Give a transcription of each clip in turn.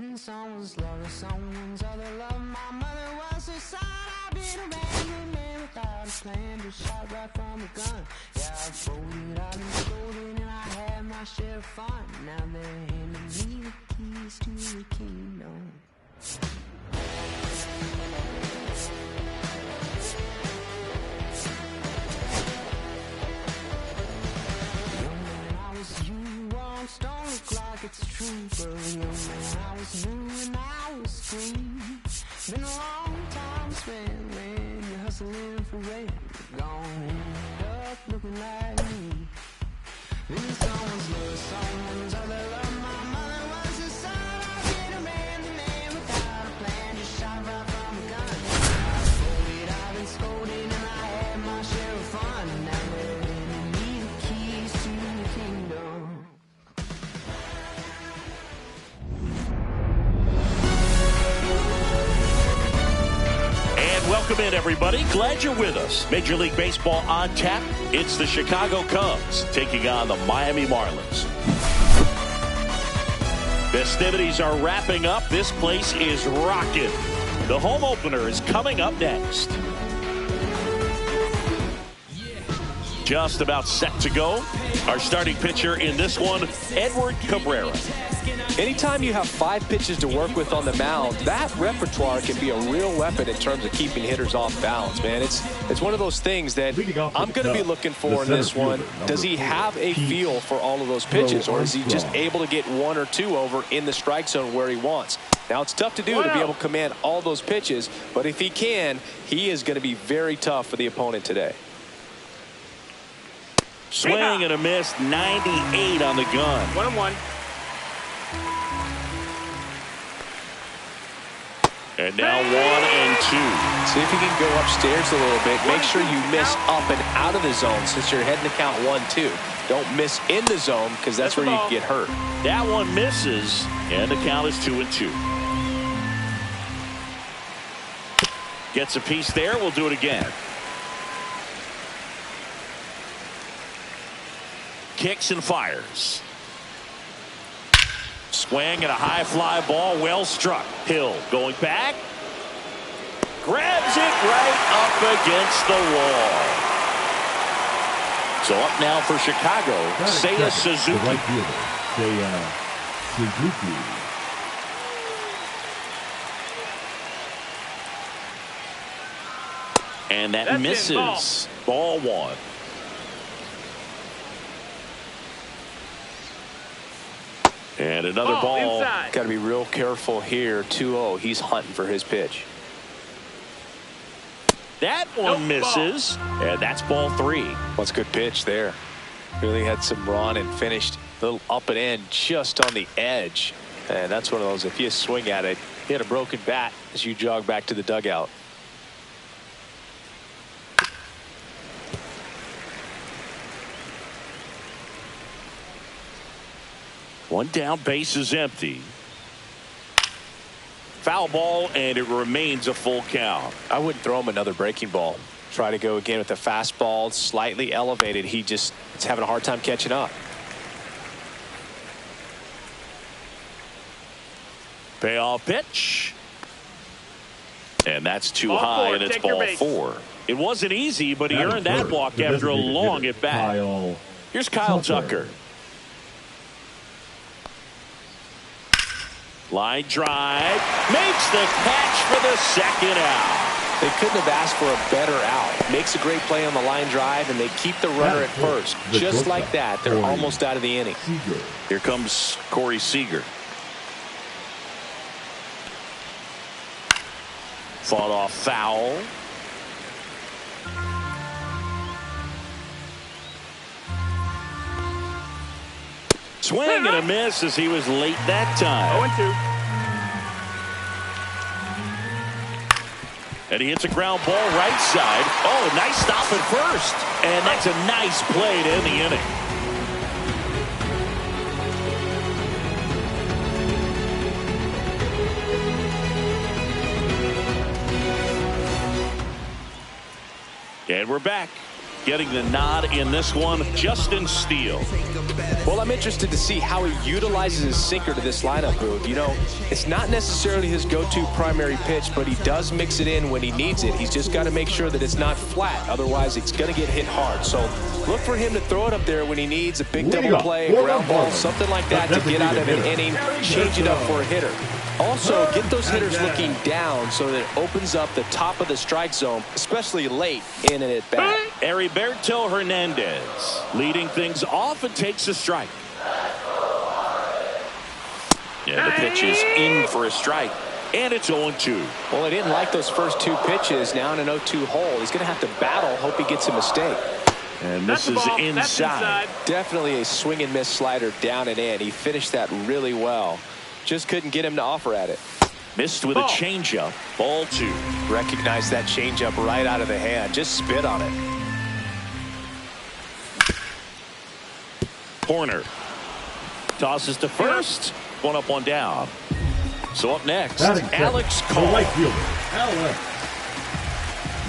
Been someone's love or someone's other love. My mother was her son. I've been a man without a plan, just shot right from a gun. Yeah, I've folded, I've been scolded, and I had my share of fun. Now they're handing me the keys to the kingdom. Young man, I was you once, don't look like it's true, but young man, I was new and I was green. Been a long time spent when you're hustling for rent. Gonna end up looking like me. Been someone's love, someone's other love. My mother was a son. I've been a man without a plan, just shot right from a gun. I've folded, I've been scolded, and I had my share of fun. Now they're handing me the keys to the kingdom. Welcome in, everybody. Glad you're with us. Major League Baseball on tap. It's the Chicago Cubs taking on the Miami Marlins. Festivities are wrapping up. This place is rocking. The home opener is coming up next. Just about set to go. Our starting pitcher in this one, Edward Cabrera. Anytime you have 5 pitches to work with on the mound, that repertoire can be a real weapon in terms of keeping hitters off balance, man. It's one of those things that I'm going to be looking for in this one. Does he have a feel for all of those pitches, or is he just able to get 1 or 2 over in the strike zone where he wants? Now, it's tough to do to be able to command all those pitches, but if he can, he is going to be very tough for the opponent today. Swing and a miss, 98 on the gun. 1-1. And now 1 and 2. See if you can go upstairs a little bit. Make sure you miss up and out of the zone since you're heading to count 1-2. Don't miss in the zone because that's where you can get hurt. That one misses, and the count is 2 and 2. Gets a piece there. We'll do it again. Kicks and fires. Swing and a high fly ball, well struck. Hill going back. Grabs it right up against the wall. So up now for Chicago, Seiya Suzuki. The right fielder, Seiya Suzuki. And that misses. Ball 1. And another ball. Got to be real careful here. 2-0. He's hunting for his pitch. That one misses. And that's ball 3. What's a good pitch there. Really had some run and finished a little up and in just on the edge. And that's one of those, if you swing at it, hit a broken bat as you jog back to the dugout. One down, base is empty. Foul ball, and it remains a full count. I wouldn't throw him another breaking ball. Try to go again with the fastball, slightly elevated. It's having a hard time catching up. Payoff pitch. And that's too high, and it's ball 4. It wasn't easy, but he earned that walk after a long at bat. Here's Kyle Tucker. Line drive, makes the catch for the second out. They couldn't have asked for a better out. Makes a great play on the line drive, and they keep the runner at first. Just like that, they're almost out of the inning. Here comes Corey Seager. Fought off foul. Swing and a miss as he was late that time. 0-2. And he hits a ground ball right side. Oh, nice stop at first. And that's a nice play to end the inning. And we're back. Getting the nod in this one, Justin Steele. Well, I'm interested to see how he utilizes his sinker to this lineup, Boog. You know, it's not necessarily his go-to primary pitch, but he does mix it in when he needs it. He's just got to make sure that it's not flat. Otherwise, it's going to get hit hard. So look for him to throw it up there when he needs a big double play, ground ball, something like that to get out of an inning, change it up for a hitter. Also, get those hitters looking down so that it opens up the top of the strike zone, especially late in an at-bat. Heriberto Hernandez leading things off and takes a strike. And the pitch is in for a strike. And it's 0-2. Well, he didn't like those first two pitches. Now in an 0-2 hole. He's going to have to battle, hope he gets a mistake. And this is inside. Definitely a swing and miss slider down and in. He finished that really well. Just couldn't get him to offer at it. Missed with a changeup. Ball 2. Recognize that changeup right out of the hand. Just spit on it. Corner. Tosses to first. One up, one down. So up next, Alex Cole. The right fielder, Alex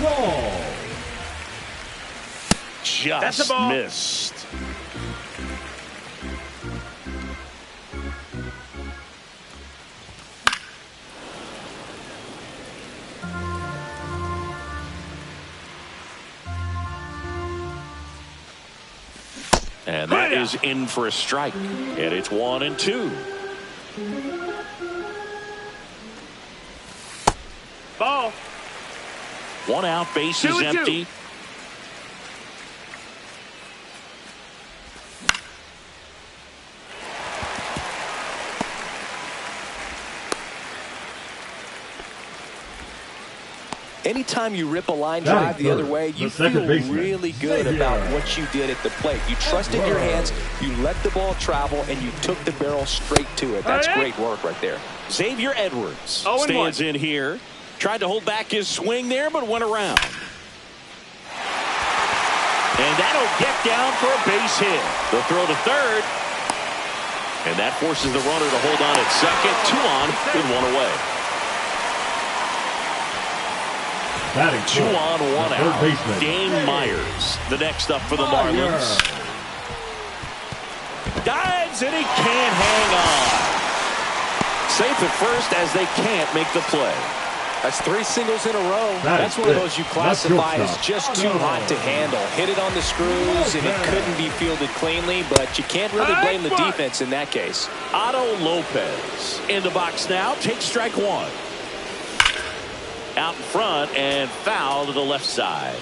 Cole. Just missed. And that is in for a strike. And it's 1-2. Ball. One out, base is empty. Anytime you rip a line drive the other way, you feel really good about what you did at the plate. You trusted your hands, you let the ball travel, and you took the barrel straight to it. That's great work right there. Xavier Edwards stands in here. Tried to hold back his swing there, but went around. And that'll get down for a base hit. The throw to third. And that forces the runner to hold on at second. 2 on with 1 away. 2 on, 1 out. Dane Myers, the next up for the Marlins. Dives, and he can't hang on. Safe at first as they can't make the play. That's 3 singles in a row. That's one of those you classify as just too hot to handle. Hit it on the screws, and it couldn't be fielded cleanly, but you can't really blame the defense in that case. Otto Lopez in the box now. Takes strike 1. Out in front and foul to the left side.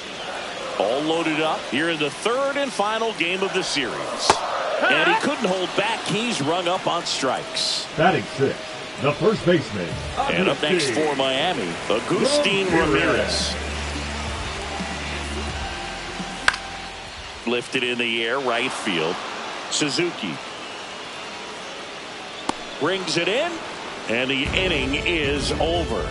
All loaded up here in the 3rd and final game of the series. And he couldn't hold back. He's rung up on strikes. Batting 6. The first baseman. And up next for Miami, Agustin Ramirez. Lifted in the air, right field. Suzuki brings it in, and the inning is over.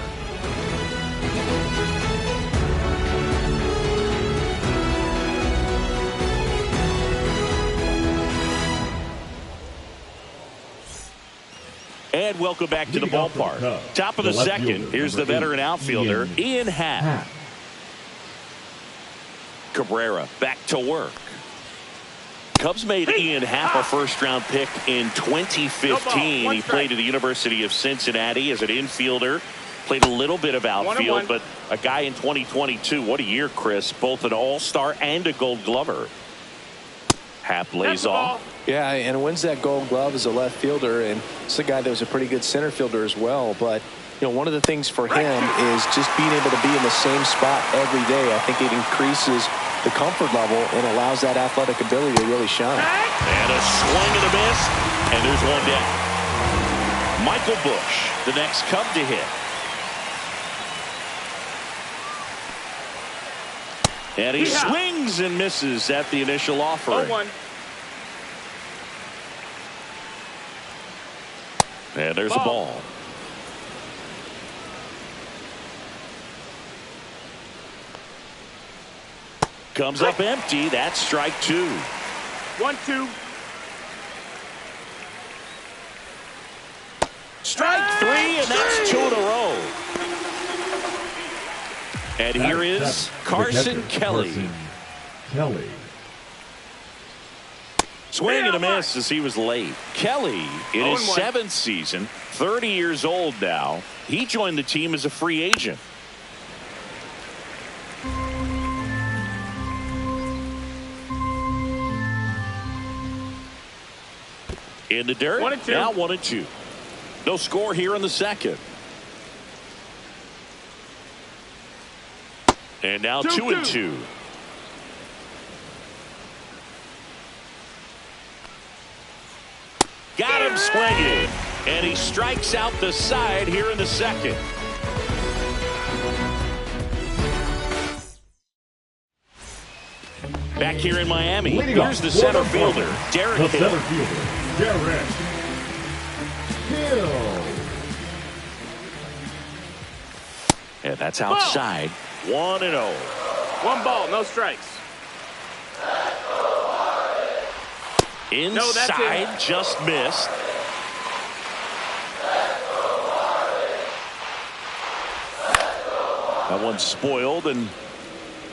And welcome back to the ballpark. Top of the second. Here's the veteran outfielder, Ian Happ. Cabrera back to work. Cubs made Ian Happ a first-round pick in 2015. He played at the University of Cincinnati as an infielder. Played a little bit of outfield, but a guy in 2022. What a year, Chris. Both an all-star and a gold glover. Happ lays off. Yeah, and wins that gold glove as a left fielder, and it's a guy that was a pretty good center fielder as well. But, you know, one of the things for him is just being able to be in the same spot every day. I think it increases the comfort level and allows that athletic ability to really shine. And a swing and a miss, and there's one down. Michael Busch, the next Cub to hit. And he swings and misses at the initial offering. 0-1. And there's a ball. Comes up empty. That's strike 2. 1-2. Strike 3, and that's 2 in a row. And here is Carson Kelly. Kelly. Swing and a miss as he was late. Kelly, in his 7th season, 30 years old now. He joined the team as a free agent. In the dirt, 1-2. now 1-2. No score here in the second. And now 2-2. Got him swinging. And he strikes out the side here in the second. Back here in Miami, here's the center fielder, Derek Hill. Center fielder, Derek Hill. And that's outside. 1-0. 1 ball, no strikes. Inside, just missed. That one's spoiled, and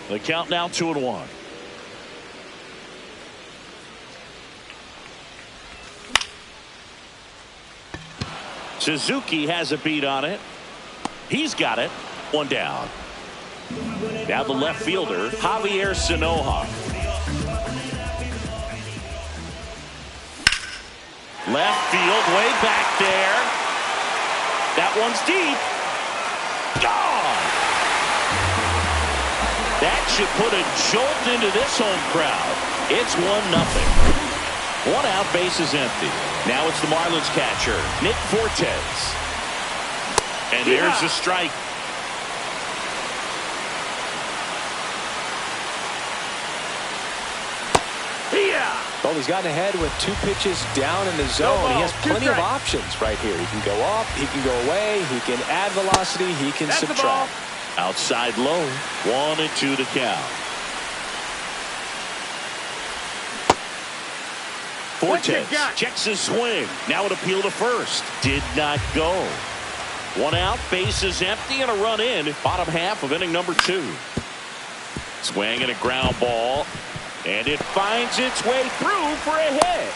the count now 2-1. Suzuki has a beat on it. He's got it. 1 down. Now the left fielder, Javier Sanoja. Left field, way back there. That one's deep. Gone. That should put a jolt into this home crowd. It's 1-0. 1 out, base is empty. Now it's the Marlins catcher, Nick Fortes. And there's the strike. Well, he's gotten ahead with 2 pitches down in the zone. He has plenty of options right here. He can go up, he can go away, he can add velocity, he can subtract. Outside low, 1-2 to count. Fortes checks his swing. Now an appeal to first. Did not go. 1 out, base is empty, and a run in. Bottom half of inning number 2. Swing and a ground ball. And it finds its way through for a hit.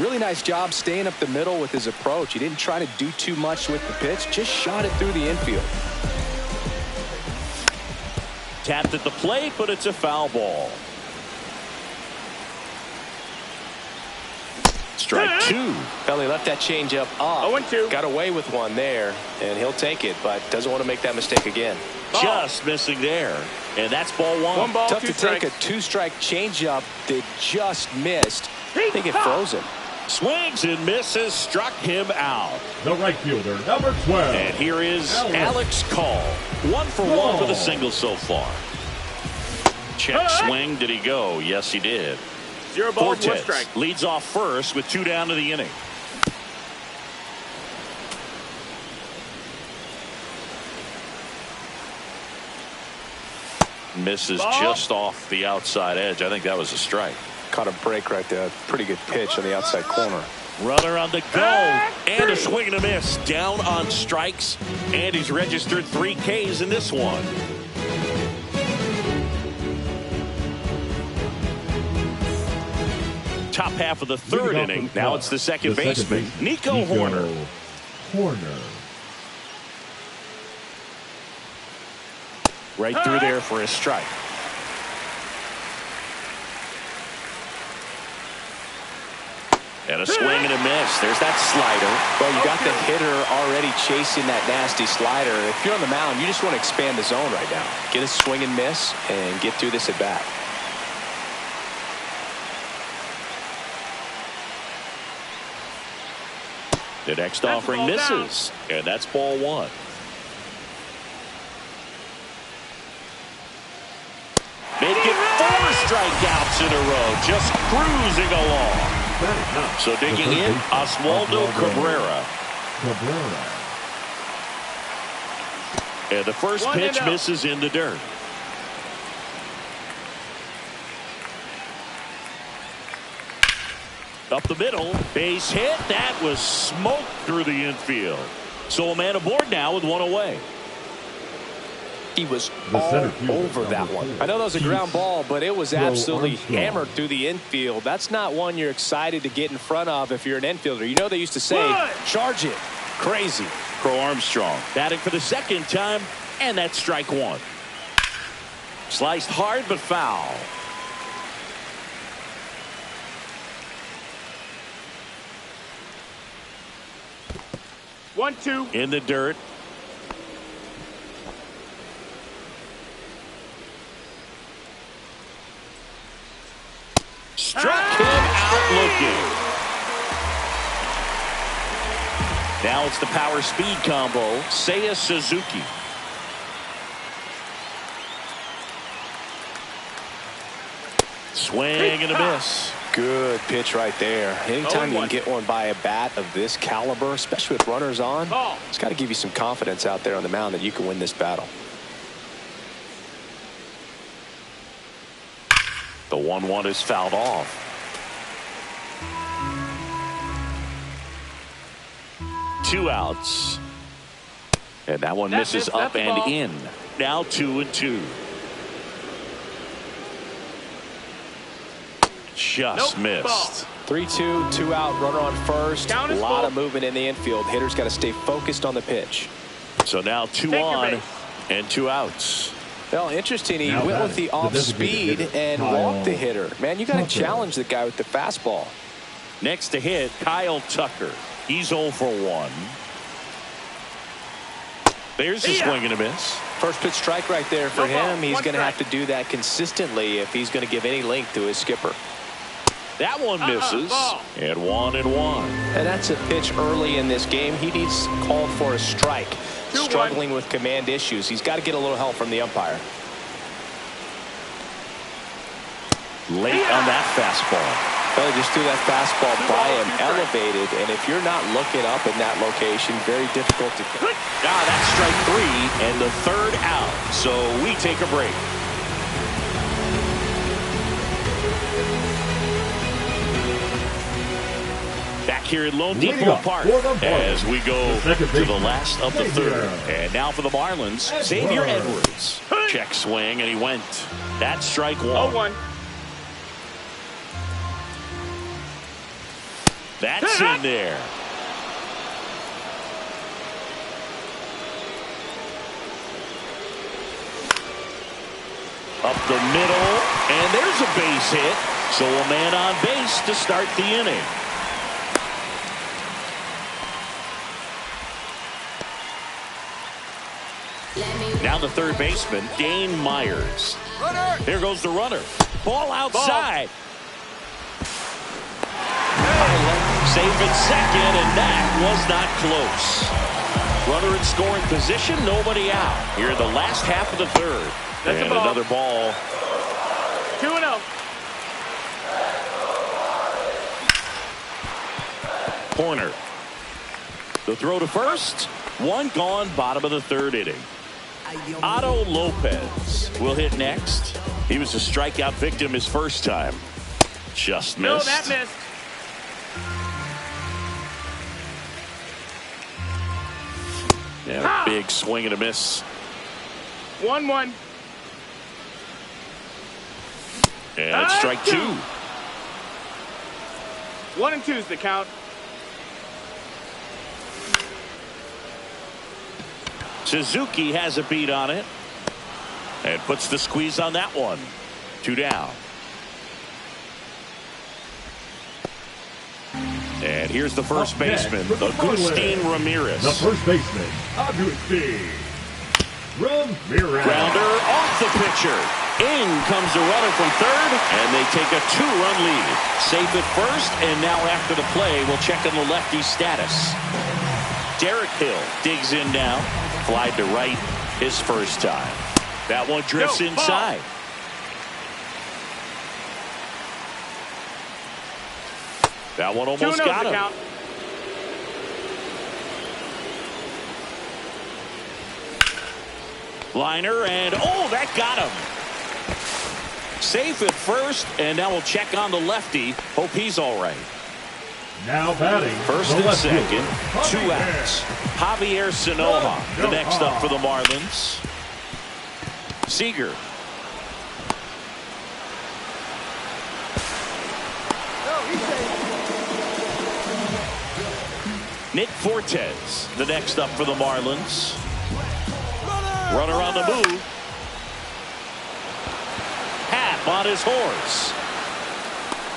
Really nice job staying up the middle with his approach. He didn't try to do too much with the pitch. Just shot it through the infield. Tapped at the plate, but it's a foul ball. Strike 2. Well, he left that changeup up. 0-2. Got away with one there, and he'll take it, but doesn't want to make that mistake again. Just missing there. And that's ball 1. 1 ball, Tough 2 to strikes. take a 2-strike changeup that just missed. I think it froze him. Swings and misses, struck him out. The right fielder, number 12. And here is Alex Call. 1 for 1 with a single so far. Check swing. Did he go? Yes, he did. 0 balls, 1 Fortes strike. leads off first with 2 down to the inning. Misses just off the outside edge. I think that was a strike. Caught a break right there. Pretty good pitch on the outside corner. Runner on the go. And a swing and a miss. Down on strikes. And he's registered 3 Ks in this one. Top half of the 3rd inning. Now it's the second baseman, Nico Horner. Right through there for a strike. And a swing and a miss. There's that slider. Well, you got the hitter already chasing that nasty slider. If you're on the mound, you just want to expand the zone right now. Get a swing and miss and get through this at bat. The next offering misses. And that's ball 1. Make it 4 strikeouts in a row. Just cruising along. So digging in, Oswaldo Cabrera. And the first pitch misses in the dirt. Up the middle, base hit. That was smoked through the infield. So a man aboard now with 1 away. He was all over that one. I know that was a ground ball, but it was absolutely hammered through the infield. That's not one you're excited to get in front of if you're an infielder. You know they used to say, charge it. Crazy. Crow Armstrong batting for the second time, and that's strike one. Sliced hard but foul. One, two. In the dirt. Struck him out looking. Now it's the power speed combo. Seiya Suzuki. Swing and a miss. Good pitch right there. Anytime you can get one by a bat of this caliber, especially with runners on, it's got to give you some confidence out there on the mound that you can win this battle. The 1-1 is fouled off. Two outs. And that one misses up and in. Now 2-2. Just missed. 3-2, 2 out, runner on first. A lot of movement in the infield. Hitter's got to stay focused on the pitch. So now 2 on and 2 outs. Well, interesting. He went with the off speed and walked the hitter. Man, you got to challenge the guy with the fastball. Next to hit, Kyle Tucker. He's 0 for 1. There's a swing and a miss. First pitch strike right there for him. He's going to have to do that consistently if he's going to give any length to his skipper. That one misses. And 1-1. And that's a pitch early in this game. He needs called for a strike. Struggling with command issues. He's got to get a little help from the umpire. Late on that fastball. Well, just threw that fastball by him, elevated, and if you're not looking up in that location, very difficult to catch. That's strike 3 and the 3rd out. So we take a break. Back here at Lone Depot Park as we go to the last of the 3rd. And now for the Marlins, Xavier Edwards. Check swing, and he went. That's strike 1. 0-1. That's in there. Up the middle, and there's a base hit. So a man on base to start the inning. Now the third baseman, Dane Myers. Here goes the runner. Ball outside. Safe at second, and that was not close. Runner in scoring position, nobody out. Here in the last half of the 3rd. And another ball. 2-0. Corner. The throw to first. One gone, bottom of the 3rd inning. Otto Lopez will hit next. He was a strikeout victim his first time. Just missed. No, that missed. Yeah, big swing and a miss. 1-1. And strike 2. 1-2 is the count. Suzuki has a beat on it and puts the squeeze on that one. 2 down. And here's the first baseman, Agustin Ramirez. The first baseman, Agustin Ramirez. Grounder off the pitcher. In comes the runner from 3rd, and they take a 2-run lead. Safe at first, and now after the play, we'll check on the lefty status. Derek Hill digs in now. Fly to right his first time. That one drifts inside. That one almost got him. Count. Liner, and that got him. Safe at first, and now we'll check on the lefty. Hope he's all right. Now batting. First and second, 2 outs. Javier Sanoja, the next up for the Marlins. Seager. Nick Fortes, the next up for the Marlins. Runner on the move. Half on his horse.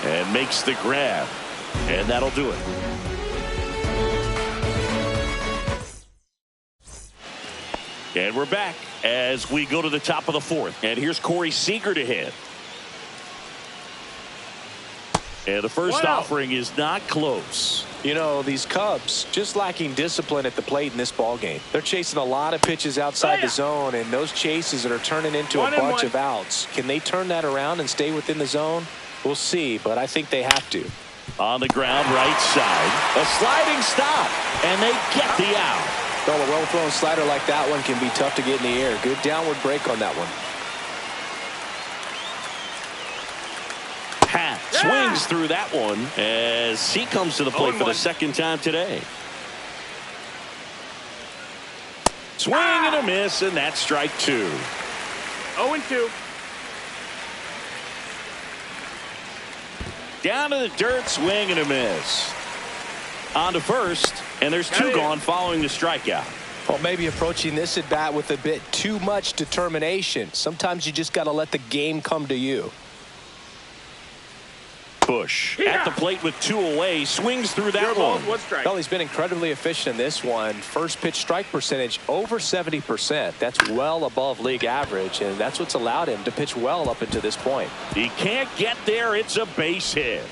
And makes the grab. And that'll do it. And we're back as we go to the top of the fourth. And here's Corey Seager to hit. And the first offering is not close. You know, these Cubs just lacking discipline at the plate in this ball game. They're chasing a lot of pitches outside the zone, and those chases that are turning into a bunch of outs. Can they turn that around and stay within the zone? We'll see, but I think they have to. On the ground, right side. A sliding stop, and they get the out. Well, a well-thrown slider like that one can be tough to get in the air. Good downward break on that one. Hat swings through that one as he comes to the plate for the second time today. Swing and a miss, and that's strike two. 0-2. Down to the dirt, swing and a miss. On to first, and there's two gone following the strikeout. Well, maybe approaching this at bat with a bit too much determination. Sometimes you just got to let the game come to you. Bush at the plate with two away, swings through that one. Well, he's been incredibly efficient in this one. First pitch strike percentage over 70%. That's well above league average, and that's what's allowed him to pitch well up until this point. He can't get there. It's a base hit.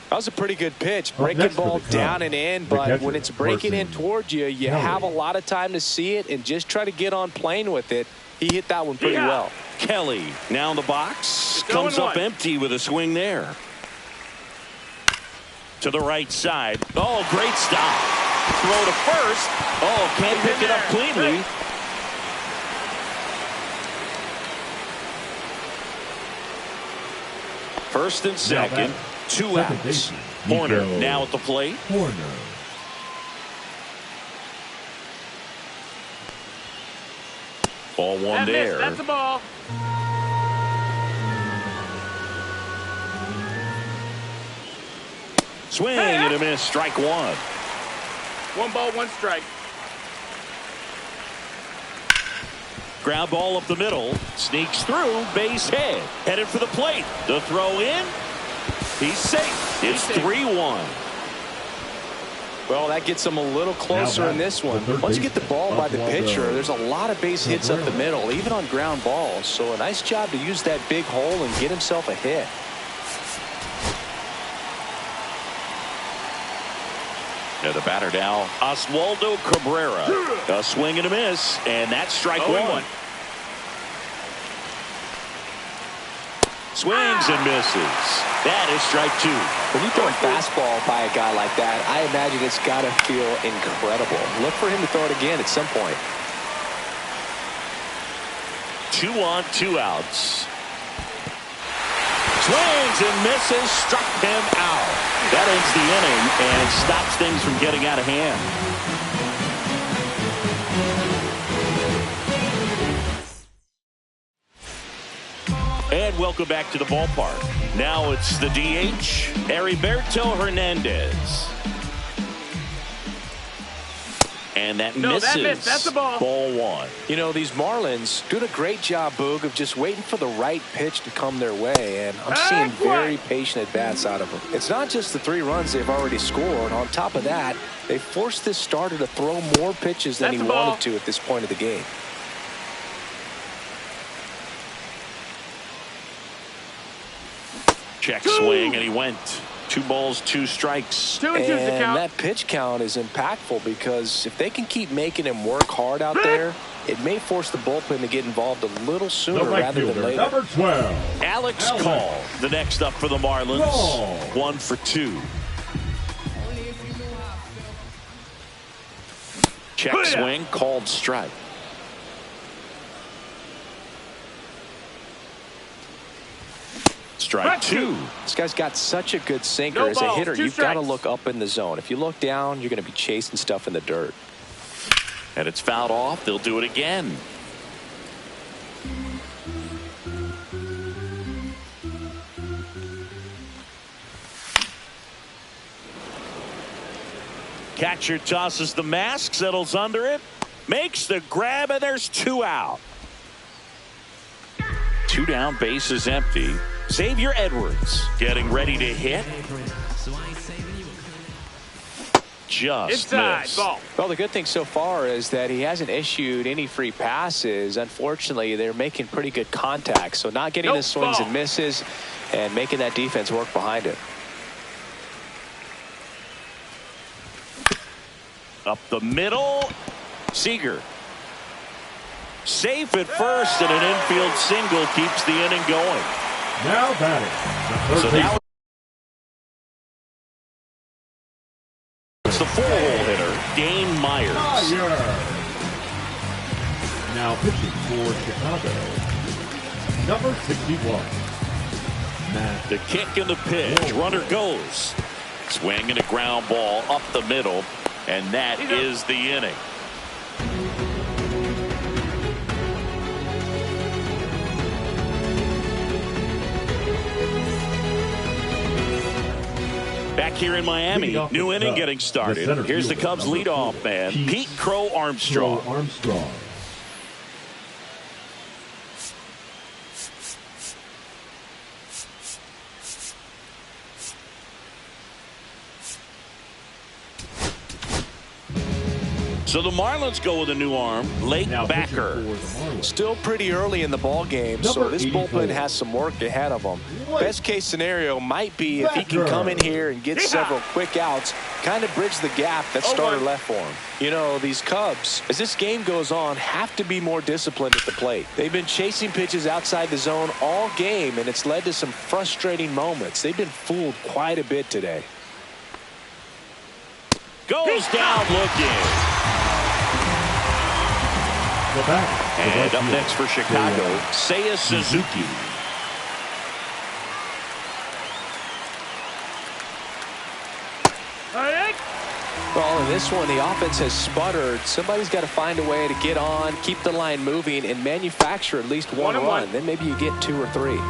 That was a pretty good pitch. Breaking ball down and in, but when it's breaking in towards you, you have a lot of time to see it and just try to get on plane with it. He hit that one pretty well. Kelly now in the box. Comes up empty with a swing there. To the right side. Oh, great stop. Throw to first. Oh, can't pick it up cleanly. First and second. Two outs. Horner now at the plate. Ball one there. That's the ball. Swing and a miss. Strike one. 1 ball, 1 strike. Ground ball up the middle. Sneaks through. Base hit. Headed for the plate. The throw in. He's safe. It's 3-1. Well, that gets them a little closer in this one. Once you get the ball by the pitcher, there's a lot of base hits up the middle, even on ground balls. So a nice job to use that big hole and get himself a hit. Yeah, the batter now, Oswaldo Cabrera. A swing and a miss, and that's strike one. Swings and misses. That is strike two. When you throw a fastball by a guy like that, I imagine it's got to feel incredible. Look for him to throw it again at some point. 2 on, 2 outs. Swings and misses, struck him out. That ends the inning and stops things from getting out of hand. And welcome back to the ballpark. Now it's the DH, Heriberto Hernandez. And that misses. That's the ball. Ball one. You know, these Marlins doing a great job, Boog, of just waiting for the right pitch to come their way. And I'm seeing very patient at-bats out of them. It's not just the 3 runs they've already scored. On top of that, they forced this starter to throw more pitches than he wanted to at this point of the game. Check swing, and he went. 2 balls, 2 strikes. 2 and 2's the count. That pitch count is impactful because if they can keep making him work hard out there, it may force the bullpen to get involved a little sooner rather than later. Number 12. Alex Call, the next up for the Marlins. 1 for 2. Check swing, called strike. Strike 2. This guy's got such a good sinker. As a hitter, you've got to look up in the zone. If you look down, you're going to be chasing stuff in the dirt. And it's fouled off. They'll do it again. Catcher tosses the mask, settles under it, makes the grab, and there's 2 out. 2 down, base is empty. Xavier Edwards getting ready to hit. Just missed. Ball. Well, the good thing so far is that he hasn't issued any free passes. Unfortunately, they're making pretty good contact, so not getting the swings and misses and making that defense work behind it. Up the middle, Seager. Safe at first, and an infield single keeps the inning going. Now batting, the third baseman. It's the 4-hole hitter, Dane Myers. Now pitching for Chicago, number 61. Matt. The kick and the pitch. Runner goes. Swing and a ground ball up the middle. And that is the inning. Back here in Miami, new inning getting started. Here's the Cubs leadoff man, Pete Crow Armstrong. So the Marlins go with a new arm, Lake Backer. Still pretty early in the ball game, so this bullpen has some work ahead of them. Best case scenario might be if he can come in here and get several quick outs, kind of bridge the gap that starter left for him. You know, these Cubs, as this game goes on, have to be more disciplined at the plate. They've been chasing pitches outside the zone all game, and it's led to some frustrating moments. They've been fooled quite a bit today. Goes down looking. And up next for Chicago, Seiya Suzuki. Well, in this one, the offense has sputtered. Somebody's got to find a way to get on, keep the line moving, and manufacture at least one run. Then maybe you get 2 or 3.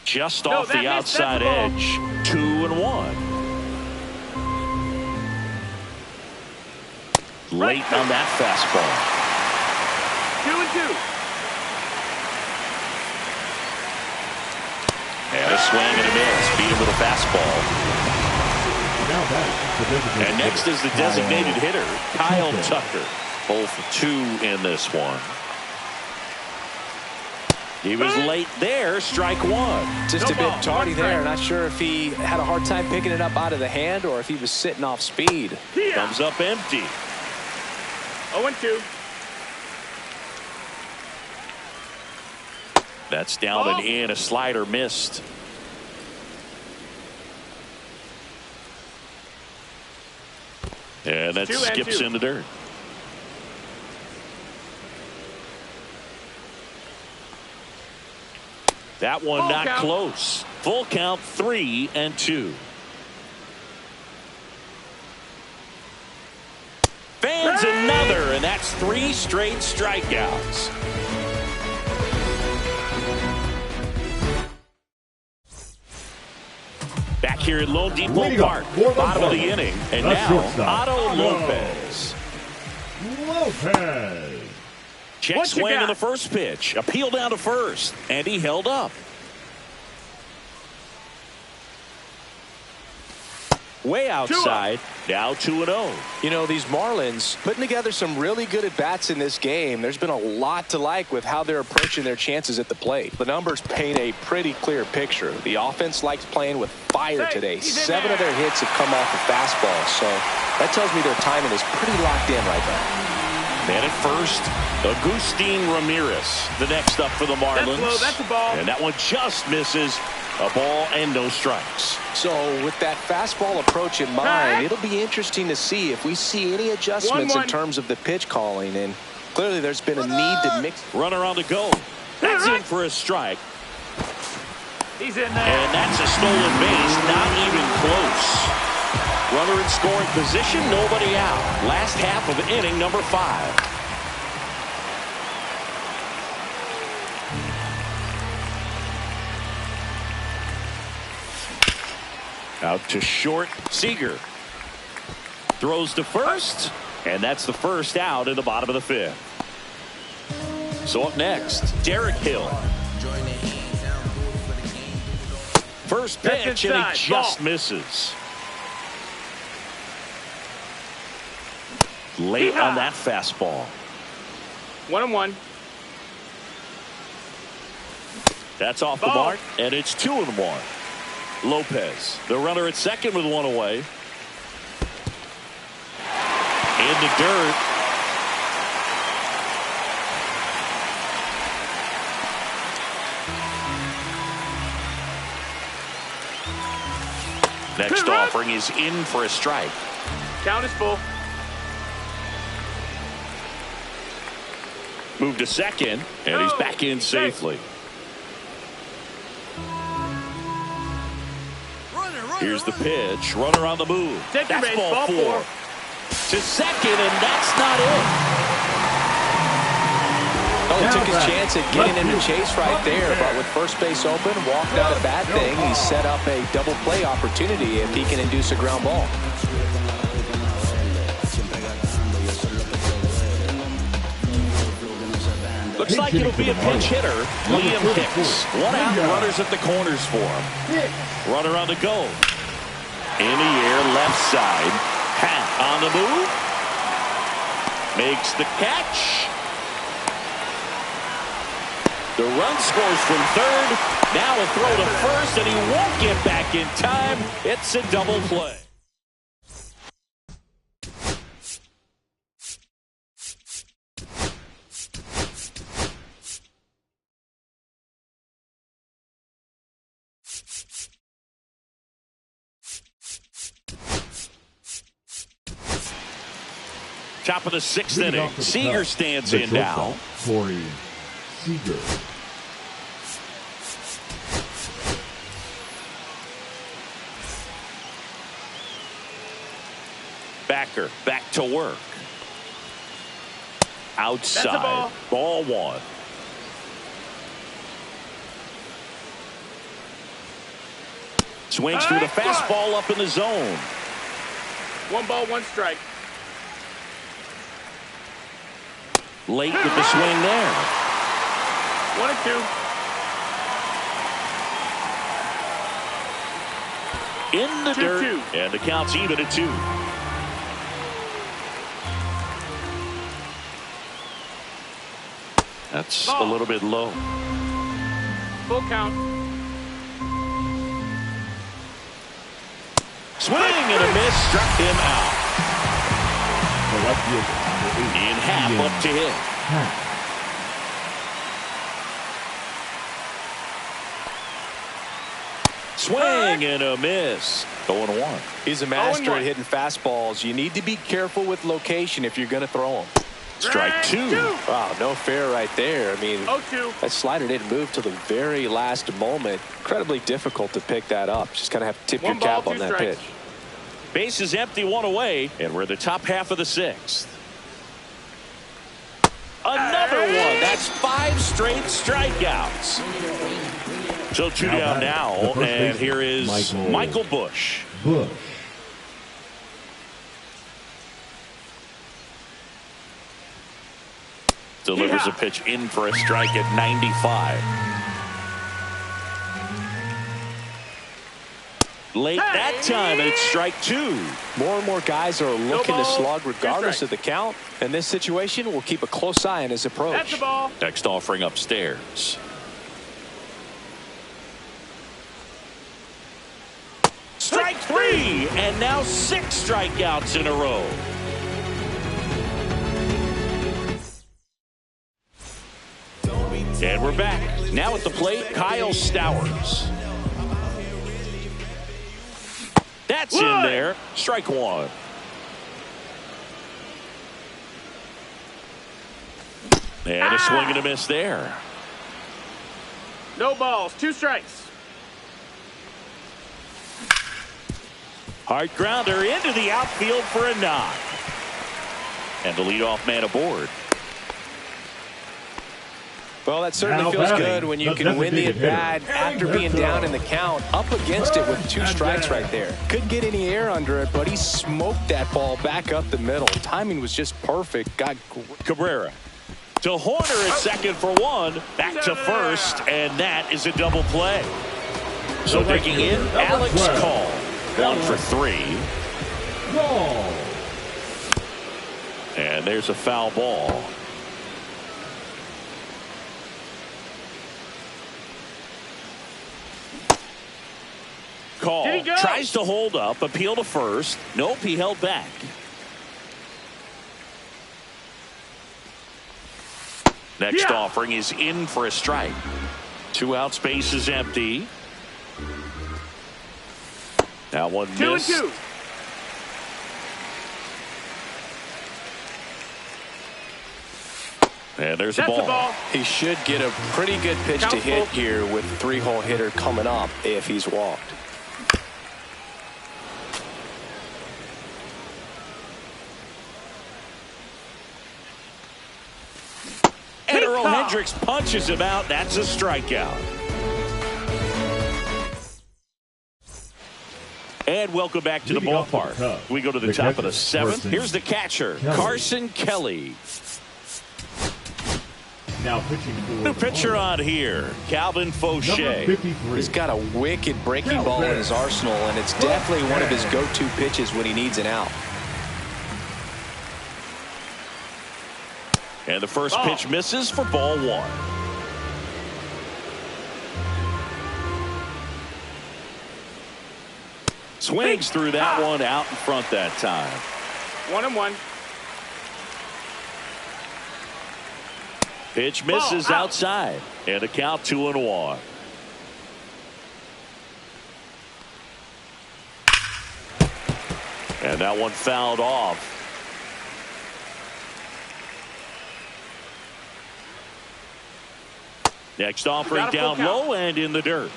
Just off the outside edge, 2-1. Late on that fastball. 2-2. And a swing and a miss. Beat him with a fastball. And next is the designated hitter, Kyle Tucker. Both 2 in this one. He was late there, strike 1. Just a bit tardy there. Not sure if he had a hard time picking it up out of the hand or if he was sitting off speed. Comes up empty. 0-2. That's down and in. A slider missed. And that skips in the dirt. That one not close. Full count, 3-2. Fans another, and that's 3 straight strikeouts. Back here at Lone Depot Park, bottom of the inning, and now Otto Lopez. Check swing on the first pitch, appeal down to first, and he held up. Way outside, now 2-0. You know, these Marlins putting together some really good at-bats in this game. There's been a lot to like with how they're approaching their chances at the plate. The numbers paint a pretty clear picture. The offense likes playing with fire today. 7 of their hits have come off the fastball, so that tells me their timing is pretty locked in right now. And at first, Agustin Ramirez, the next up for the Marlins. That's low, that's a ball. And that one just misses. A ball and no strikes. So with that fastball approach in mind, it'll be interesting to see if we see any adjustments in terms of the pitch calling. And clearly there's been a need to mix. Runner on the go. That's in for a strike. He's in there. And that's a stolen base. Not even close. Runner in scoring position, nobody out. Last half of inning number 5. Out to short, Seager. Throws to first, and that's the first out in the bottom of the 5th. So up next, Derek Hill. First pitch, and he just misses. Late on that fastball. 1-1. That's off the mark, and it's 2-1. Lopez, the runner at second with one away. In the dirt. Next offering is in for a strike. Count is full. Move to second, and he's back in safely. Here's the pitch. Runner on the move. That's ball 4. To second, and that's not it. Oh, he took his chance at getting into chase right there, but with first base open, walked out a bad thing. He set up a double play opportunity if he can induce a ground ball. Looks like it'll be a pinch hitter. Liam Hicks. One out, runners at the corners for him. Runner on the go. In the air, left side. Pat on the move. Makes the catch. The run scores from third. Now a throw to first, and he won't get back in time. It's a double play. Top of the 6th inning. Seager stands in now. Corey Seager. Backer back to work. Outside. Ball 1. Swings through the fastball up in the zone. 1 ball, 1 strike. Late with the swing there. 1-2. In the dirt. And the count's even at 2. That's a little bit low. Full count. Swing and a miss. Struck him out. In half up to hit. Swing and a miss. 0-1. He's a master at hitting fastballs. You need to be careful with location if you're going to throw them. Strike 2. Wow, no fair right there. I mean, 0-2. that slider didn't move till the very last moment. Incredibly difficult to pick that up. Just kind of have to tip your cap on that pitch. Base is empty, 1 away, and we're in the top half of the 6th. Another one. That's 5 straight strikeouts. So 2 down now, and here is Michael Busch. Delivers a pitch in for a strike at 95. Late that time, and it's strike 2. More and more guys are looking to slug regardless of the count. In this situation, we'll keep a close eye on his approach. That's the ball. Next offering upstairs. Strike 3, and now 6 strikeouts in a row. And we're back. Now at the plate, Kyle Stowers. That's in there. Strike 1. And a swing and a miss there. No balls. 2 strikes. Hard grounder into the outfield for a knock. And the leadoff man aboard. Well, that certainly feels good when you can win the at-bat after being down in the count, up against it with 2 strikes right there. Couldn't get any air under it, but he smoked that ball back up the middle. Timing was just perfect. Got Cabrera to Horner at second for 1. Back to first, and that is a double play. So digging in, Alex Call. 1 for 3. And there's a foul ball. Call tries to hold up, appeal to first. Nope, he held back. Next offering is in for a strike. 2 out, space is empty. Now 1 miss. 2-2. And there's a ball. He should get a pretty good pitch to hit here with 3-hole hitter coming up if he's walked. And Earl Hendricks punches him out. That's a strikeout. And welcome back to the ballpark. We go to the top of the 7th. Here's the catcher, Carson Kelly. Now pitching for New pitcher on here, Calvin Fauché. He's got a wicked breaking ball in his arsenal, and it's definitely one of his go-to pitches when he needs an out. And the first pitch misses for ball 1. Swings through that one out in front that time. 1-1. Pitch misses outside. And a count 2-1. And that one fouled off. Next offering down low and in the dirt.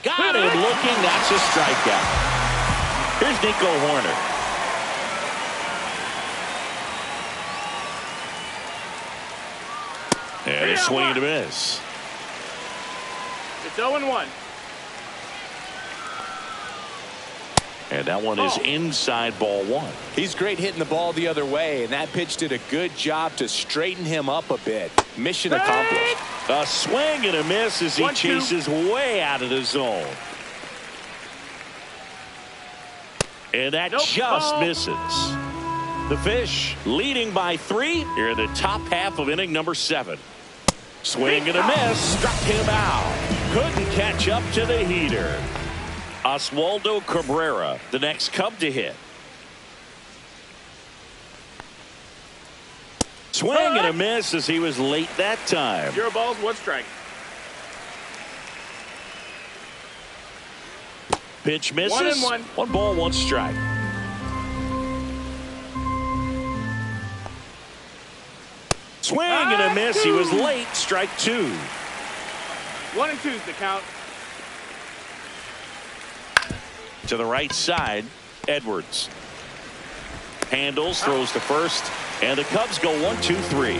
Got him looking. That's a strikeout. Here's Nico Horner. And a swing and a miss. It's 0-1. And that one is inside ball 1. He's great hitting the ball the other way, and that pitch did a good job to straighten him up a bit. Mission accomplished. A swing and a miss as he chases way out of the zone. And that just misses. The Fish leading by 3 here in the top half of inning number 7. Swing and a miss. Struck him out. Couldn't catch up to the heater. Oswaldo Cabrera, the next Cub to hit. Swing and a miss as he was late that time. 0 balls, 1 strike. Pitch misses. 1-1. 1 ball, 1 strike. Swing and a miss. He was late. Strike 2. 1-2 is the count. To the right side, Edwards. Handles, throws to first, and the Cubs go 1-2-3.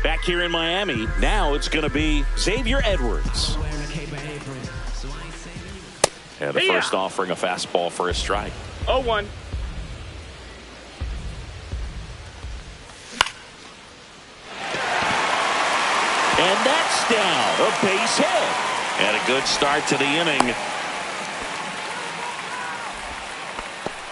Back here in Miami, now it's going to be Xavier Edwards. And the first offering a fastball for a strike. 0-1. And that's down. A base hit. And a good start to the inning.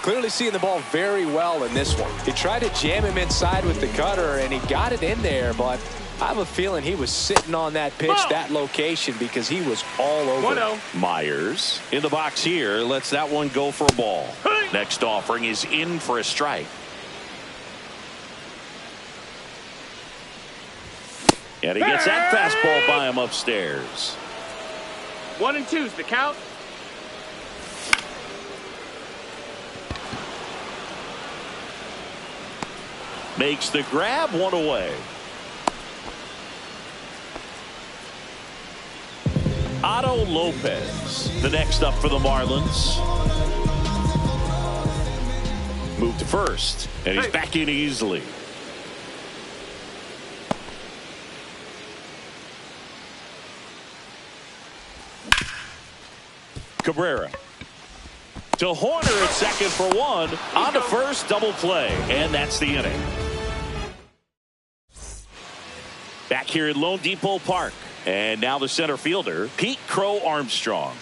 Clearly seeing the ball very well in this one. He tried to jam him inside with the cutter, and he got it in there, but I have a feeling he was sitting on that pitch, that location, because he was all over. 1-0. Myers in the box here. Lets that one go for a ball. Next offering is in for a strike. And he gets that fastball by him upstairs. 1-2 is the count. makes the grab, one away. Otto Lopez, the next up for the Marlins. Move to first, and he's back in easily. Cabrera to Horner at second for one. On to first, double play, and that's the inning. Back here at Lone Depot Park, and now the center fielder, Pete Crow Armstrong.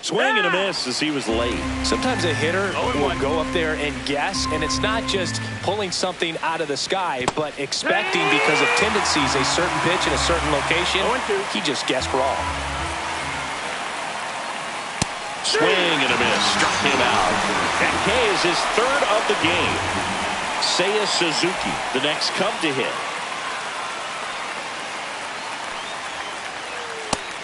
Swing and a miss as he was late. Sometimes a hitter will go up there and guess, and it's not just pulling something out of the sky, but expecting because of tendencies a certain pitch in a certain location. He just guessed wrong. Swing and a miss. Struck him out. That K is his third of the game. Seiya Suzuki, the next Cub to hit.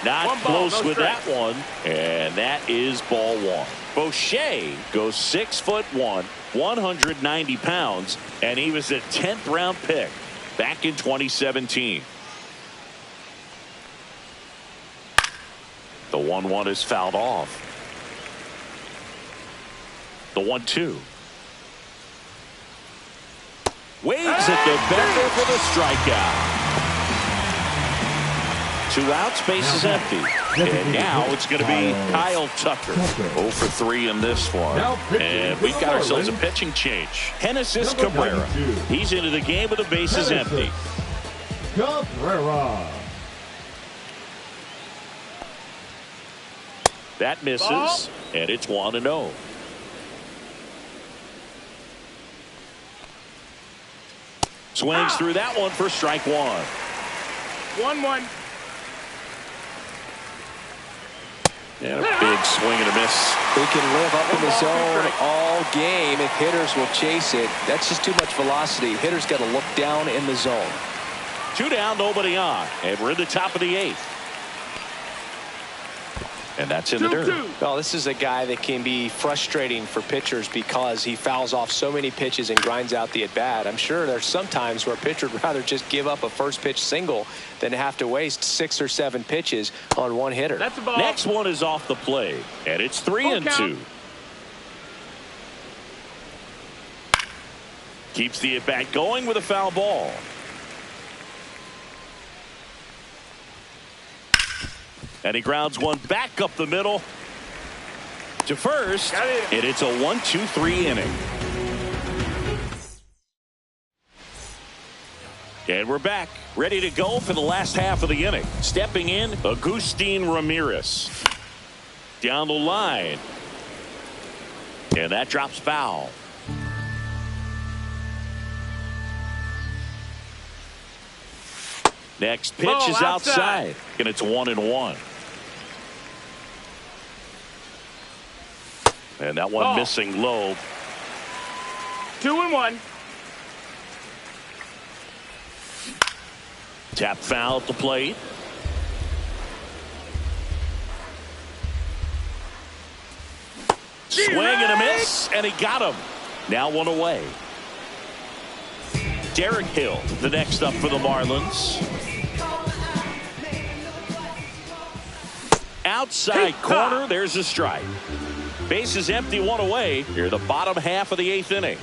Not close with that one, and that is ball one. Boucher goes 6'1", 190 pounds, and he was a 10th round pick back in 2017. The 1-1 is fouled off. The 1-2. Waves at the bender for the strikeout. 2 outs, base is empty. And now it's going to be Kyle Tucker. 0 for 3 in this one. And we've got ourselves a pitching change. Genesis Cabrera. He's into the game with the bases empty. Cabrera. That misses, and it's 1-0. Swings through that one for strike one. 1-1. And a big swing and a miss. They can live up in the zone all game if hitters will chase it. That's just too much velocity. Hitters got to look down in the zone. 2 down, nobody on. And we're in the top of the 8th. And that's in the dirt. Well, this is a guy that can be frustrating for pitchers because he fouls off so many pitches and grinds out the at-bat. I'm sure there's some times where a pitcher would rather just give up a first pitch single than have to waste 6 or 7 pitches on one hitter. That's a ball. Next one is off the plate, and it's 3-2. Keeps the at-bat going with a foul ball. And he grounds one back up the middle to first, and it's a 1-2-3 inning. And we're back, ready to go for the last half of the inning. Stepping in, Agustin Ramirez. Down the line. And that drops foul. Next pitch is outside, and it's 1-1. And that one missing low. 2-1. Tap foul at the plate. Swing and a miss, and he got him. Now 1 away. Derek Hill, the next up for the Marlins. Outside corner, there's a strike. Base is empty, 1 away. Here, the bottom half of the 8th inning.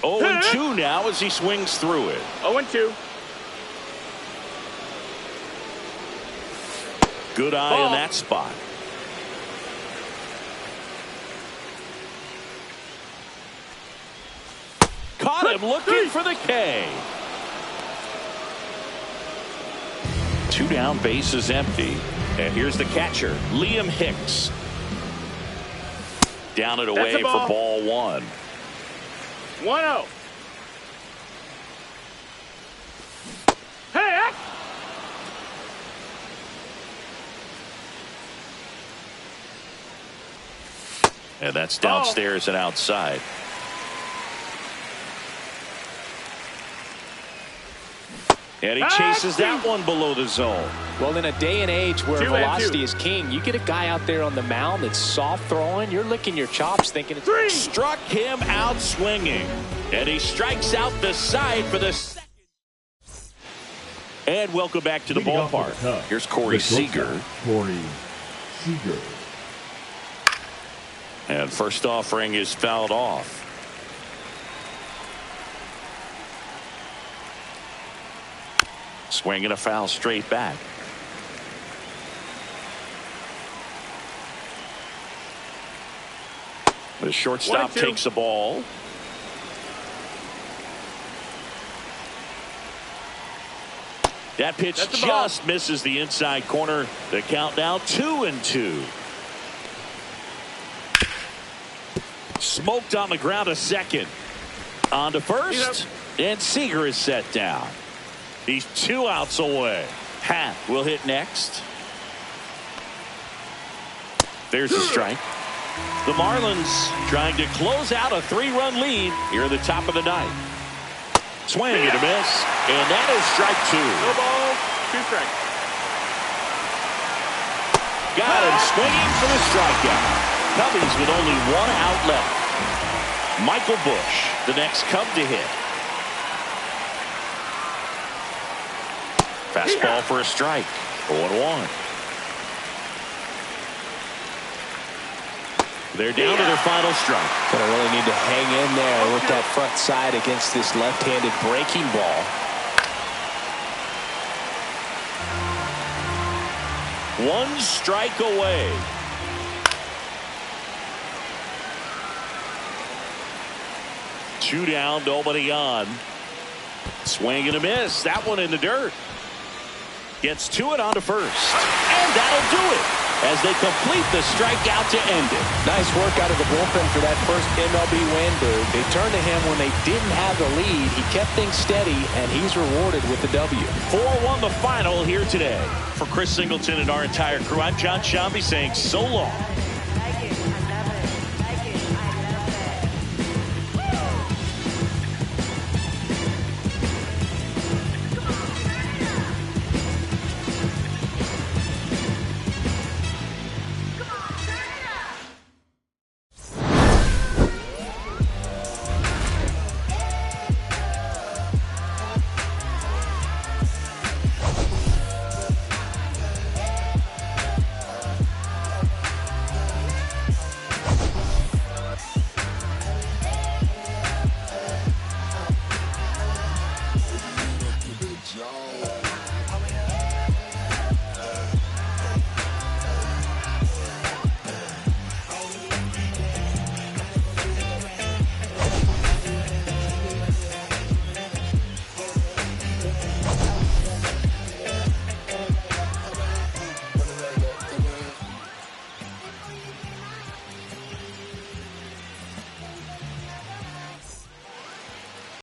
0-2 now as he swings through it. 0-2. Good eye in that spot. Caught him looking for the K. 2 down, base is empty. And here's the catcher, Liam Hicks. Down and away for ball 1. 1-0. Hey! And that's downstairs and outside. And he chases that one below the zone. Well, in a day and age where 2-2. velocity is king, you get a guy out there on the mound that's soft throwing, you're licking your chops thinking it's 3. Struck him out swinging. And he strikes out the side for the second. And welcome back to the ballpark. Here's Corey Seager. Corey Seager. And first offering is fouled off. Swinging a foul straight back. The shortstop 1-2. takes the ball. That pitch just misses the inside corner. The count now 2-2. Smoked on the ground a second. On to first. And Seager is set down. He's 2 outs away. Happ will hit next. There's a strike. The Marlins trying to close out a 3-run lead here at the top of the ninth. Swing and a miss. And that is strike 2. No ball, 2 strikes. Got him swinging for the strikeout. Cubbies with only 1 out left. Michael Busch, the next Cub to hit. Fastball for a strike. 0-1. They're down to their final strike. Gonna really need to hang in there with that front side against this left-handed breaking ball. One strike away. Two down, nobody on. Swing and a miss. That one in the dirt. Gets to it on to first. And that'll do it as they complete the strikeout to end it. Nice work out of the bullpen for that first MLB win. They turned to him when they didn't have the lead. He kept things steady, and he's rewarded with the W. 4-1 the final here today. For Chris Singleton and our entire crew, I'm John Shambi saying so long. Joe.